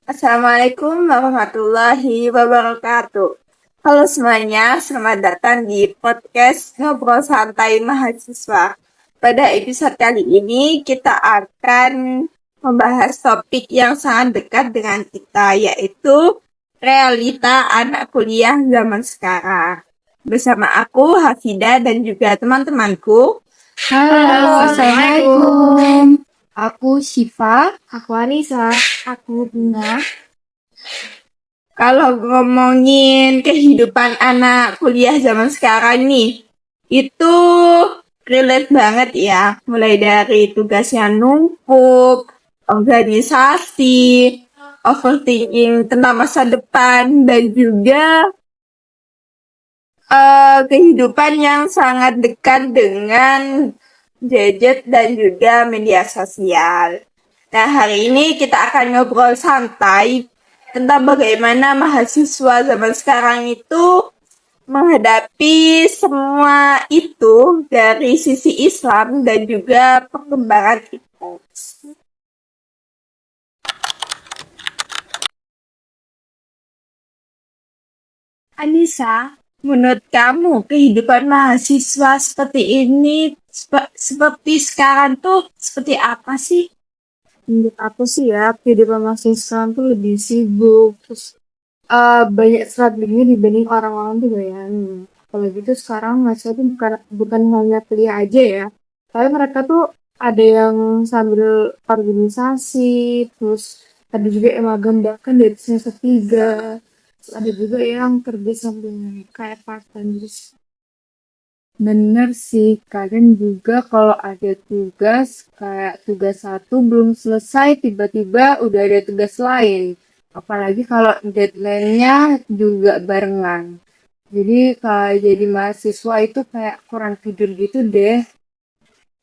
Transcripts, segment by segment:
Assalamualaikum warahmatullahi wabarakatuh. Halo semuanya, selamat datang di podcast Ngobrol Santai Mahasiswa. Pada episode kali ini kita akan membahas topik yang sangat dekat dengan kita, yaitu realita anak kuliah zaman sekarang. Bersama aku, Hafida, dan juga teman-temanku. Halo, Assalamualaikum. Aku Syifa. Aku Anissa. Aku Bunga. Kalau ngomongin kehidupan anak kuliah zaman sekarang nih, itu relate banget ya. Mulai dari tugasnya numpuk, organisasi, overthinking tentang masa depan, dan juga kehidupan yang sangat dekat dengan gadget dan juga media sosial. Nah, hari ini kita akan ngobrol santai tentang bagaimana mahasiswa zaman sekarang itu menghadapi semua itu dari sisi Islam dan juga perkembangan itu. Anissa, menurut kamu kehidupan mahasiswa seperti ini, seperti sekarang tuh seperti apa sih? Menurut aku sih ya, kehidupan mahasiswa tuh lebih sibuk, terus banyak strateginya dibanding orang-orang tuh bayangin. Kalau gitu sekarang mahasiswa tuh bukan hanya kuliah aja ya, tapi mereka tuh ada yang sambil organisasi, terus ada juga yang magang bahkan dari semester 3, terus ada juga yang kerja sambil kayak part time gitu. Bener sih, kadang juga kalau ada tugas, kayak tugas satu belum selesai, tiba-tiba udah ada tugas lain. Apalagi kalau deadline-nya juga barengan. Jadi kayak jadi mahasiswa itu kayak kurang tidur gitu deh.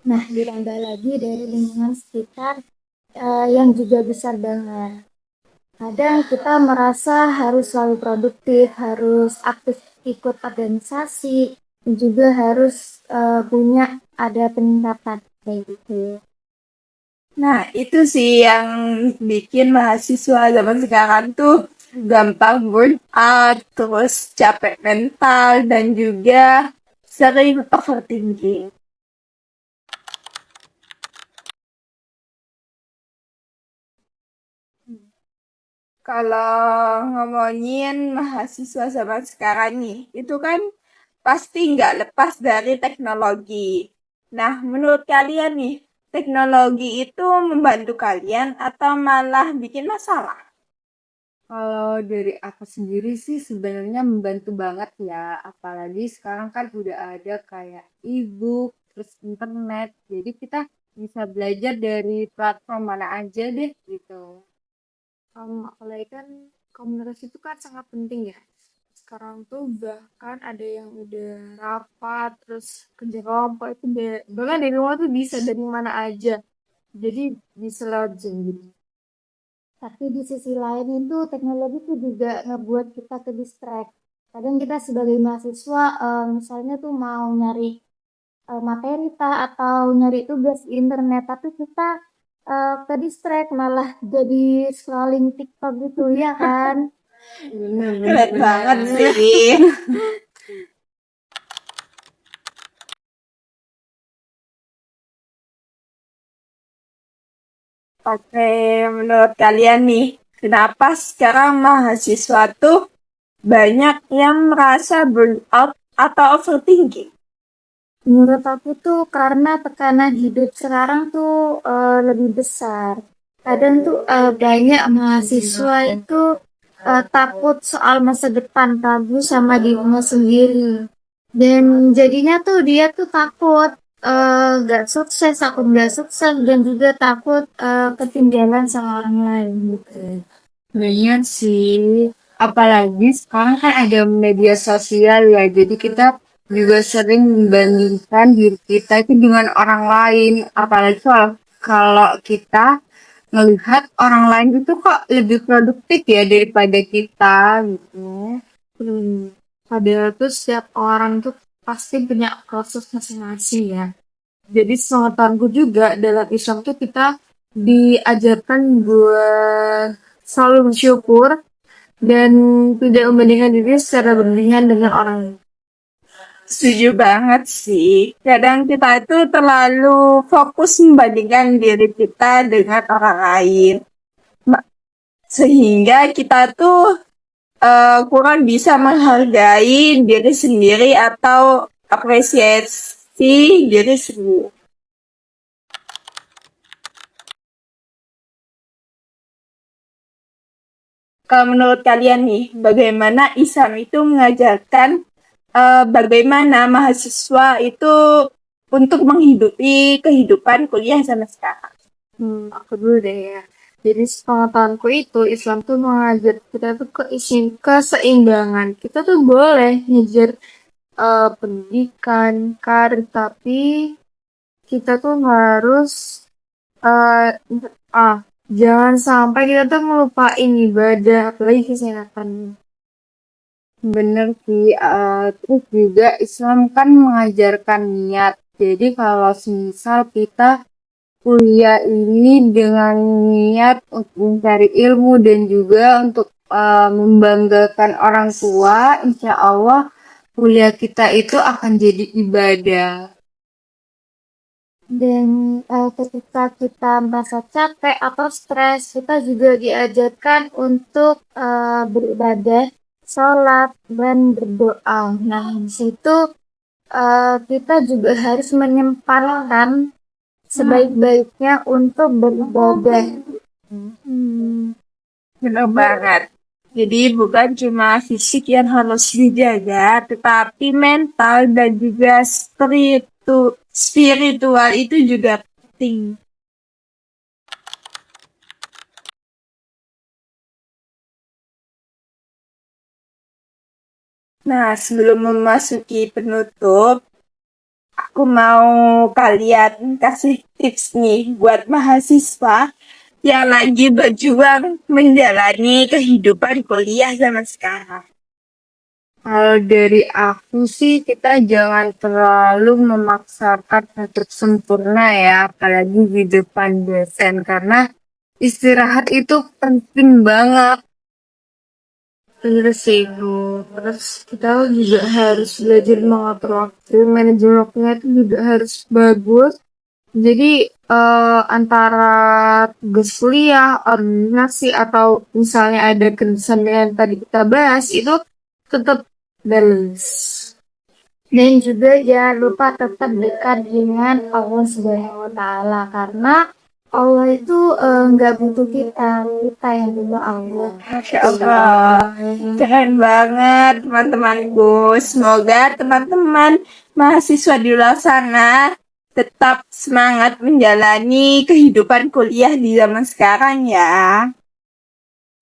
Nah, ditambah lagi dari lingkungan sekitar yang juga besar banget. Kadang kita merasa harus selalu produktif, harus aktif ikut organisasi, dan juga harus punya ada peningkatan kayak gitu. Nah, itu sih yang bikin mahasiswa zaman sekarang tuh gampang burn out, terus capek mental, dan juga sering overthinking. Kalau ngomongin mahasiswa zaman sekarang nih, itu kan pasti nggak lepas dari teknologi. Nah, menurut kalian nih, teknologi itu membantu kalian atau malah bikin masalah? Kalau dari aku sendiri sih sebenarnya membantu banget ya, apalagi sekarang kan udah ada kayak e-book, terus internet, jadi kita bisa belajar dari platform mana aja deh gitu. Apalagi kan komunitas itu kan sangat penting ya. Sekarang tuh bahkan ada yang udah rapat, terus kerja kelompok itu bahkan dari rumah tuh bisa dari mana aja. Jadi bisa lewat Zoom gitu. Tapi di sisi lain itu teknologi itu juga ngebuat kita ke distract. Kadang kita sebagai mahasiswa misalnya tuh mau nyari materi atau nyari tugas di internet, tapi kita ke distract malah jadi scrolling TikTok gitu ya kan. Keren banget sih. Oke, menurut kalian nih, kenapa sekarang mahasiswa tuh banyak yang merasa burnout atau overthinking? Menurut aku tuh karena tekanan hidup sekarang tuh lebih besar. Kadang tuh banyak mahasiswa itu takut soal masa depan, ragu sama dirinya sendiri. Dan jadinya tuh dia tuh takut gak sukses, takut gak sukses, dan juga takut ketinggalan sama orang lain gitu. Bener sih, apalagi sekarang kan ada media sosial ya, jadi kita juga sering membandingkan diri kita itu dengan orang lain, apalagi kalau kita melihat orang lain itu kok lebih produktif ya daripada kita gitu. Padahal tuh setiap orang tuh pasti punya proses masing-masing ya. Jadi sepengetahuanku juga dalam Islam tuh kita diajarkan buat selalu bersyukur dan tidak membandingkan diri secara berlebihan dengan orang lain. Setuju banget sih. Kadang kita itu terlalu fokus membandingkan diri kita dengan orang lain. Sehingga kita tuh kurang bisa menghargai diri sendiri atau apresiasi diri sendiri. Kalau menurut kalian nih, bagaimana Islam itu mengajarkan bagaimana mahasiswa itu untuk menghidupi kehidupan kuliah zaman sekarang? Aku dulu deh ya. Jadi sepengetahuanku itu Islam tuh mengajar kita tuh keseimbangan. Kita tuh boleh ngejar pendidikan, karir, tapi kita tuh harus jangan sampai kita tuh ngelupain ibadah, apalagi kesehatan. Bener sih, terus juga Islam kan mengajarkan niat. Jadi kalau misal kita kuliah ini dengan niat untuk mencari ilmu dan juga untuk membanggakan orang tua, insya Allah kuliah kita itu akan jadi ibadah. Dan ketika kita merasa capek atau stres, kita juga diajarkan untuk beribadah, sholat, dan berdoa. Nah, di situ kita juga harus menyempatkan sebaik-baiknya untuk beribadah. Benar banget. Jadi bukan cuma fisik yang harus dijaga, tetapi mental dan juga spiritual itu juga penting. Nah, sebelum memasuki penutup, aku mau kalian kasih tips nih buat mahasiswa yang lagi berjuang menjalani kehidupan kuliah zaman sekarang. Kalau dari aku sih kita jangan terlalu memaksakan untuk sempurna ya, apalagi di depan dosen karena istirahat itu penting banget. Terus sih, terus kita juga harus belajar mengatur waktu, manajemen waktunya itu juga harus bagus. Jadi antara tugas kuliah, organisasi atau misalnya ada kerjaan yang tadi kita bahas itu tetap balance. Dan juga jangan lupa tetap dekat dengan Allah Subhanahu wa Ta'ala, karena Allah itu nggak butuh kita yang butuh Allah. Masya Allah, keren banget teman-temanku. Semoga teman-teman mahasiswa di luar sana tetap semangat menjalani kehidupan kuliah di zaman sekarang ya.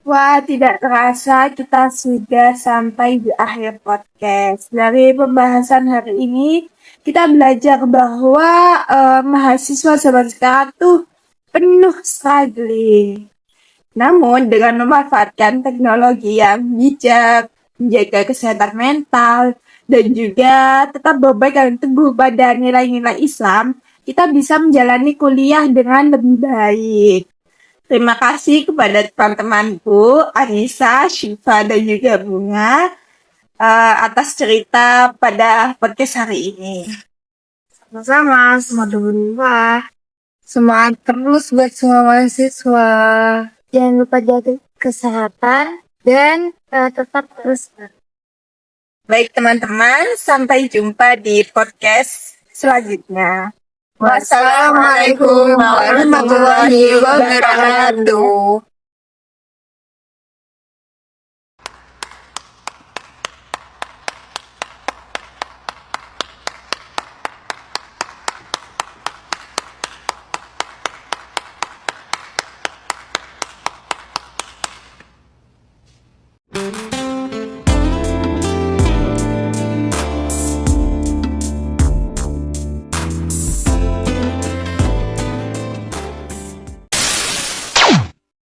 Wah, tidak terasa kita sudah sampai di akhir podcast. Dari pembahasan hari ini, kita belajar bahwa mahasiswa zaman sekarang tuh penuh struggling. Namun, dengan memanfaatkan teknologi yang bijak, menjaga kesehatan mental, dan juga tetap berbaik dan teguh pada nilai-nilai Islam, kita bisa menjalani kuliah dengan lebih baik. Terima kasih kepada teman-temanku, Anissa, Syifa, dan juga Bunga, atas cerita pada podcast hari ini. Sama-sama, semoga berubah. Semangat terus buat semua mahasiswa. Jangan lupa jaga kesehatan dan tetap terus. Baik teman-teman, sampai jumpa di podcast selanjutnya. Wassalamualaikum warahmatullahi wabarakatuh.